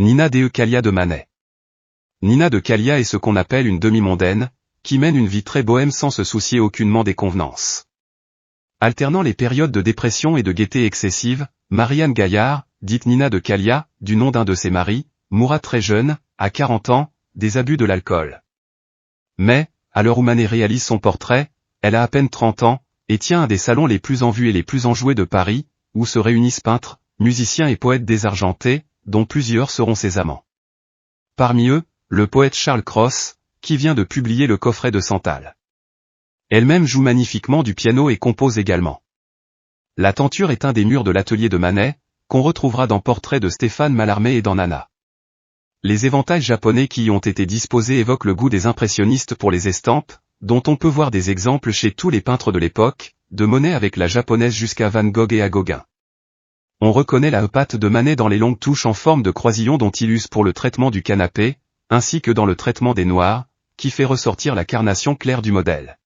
Nina Dea Callia de Manet. Nina de Callia est ce qu'on appelle une demi-mondaine, qui mène une vie très bohème sans se soucier aucunement des convenances. Alternant les périodes de dépression et de gaieté excessive, Marianne Gaillard, dite Nina de Callia, du nom d'un de ses maris, mourra très jeune, à 40 ans, des abus de l'alcool. Mais, à l'heure où Manet réalise son portrait, elle a à peine 30 ans, et tient un des salons les plus en vue et les plus enjoués de Paris, où se réunissent peintres, musiciens et poètes désargentés, dont plusieurs seront ses amants. Parmi eux, le poète Charles Cros, qui vient de publier le coffret de Santal. Elle-même joue magnifiquement du piano et compose également. La tenture est un des murs de l'atelier de Manet, qu'on retrouvera dans Portrait de Stéphane Mallarmé et dans Nana. Les éventails japonais qui y ont été disposés évoquent le goût des impressionnistes pour les estampes, dont on peut voir des exemples chez tous les peintres de l'époque, de Monet avec la japonaise jusqu'à Van Gogh et à Gauguin. On reconnaît la patte de Manet dans les longues touches en forme de croisillon dont il use pour le traitement du canapé, ainsi que dans le traitement des noirs, qui fait ressortir la carnation claire du modèle.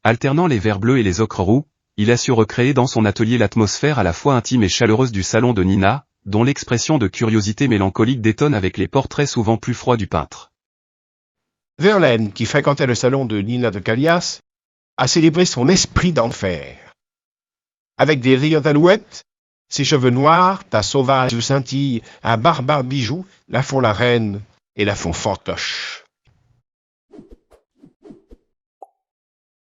Alternant les verts bleus et les ocres roux, il a su recréer dans son atelier l'atmosphère à la fois intime et chaleureuse du salon de Nina, dont l'expression de curiosité mélancolique détonne avec les portraits souvent plus froids du peintre. Verlaine, qui fréquentait le salon de Nina de Callias, a célébré son esprit d'enfer. Avec des rires d'alouette, ses cheveux noirs, ta sauvage scintille, un barbare bijou, la font la reine et la font fantoche.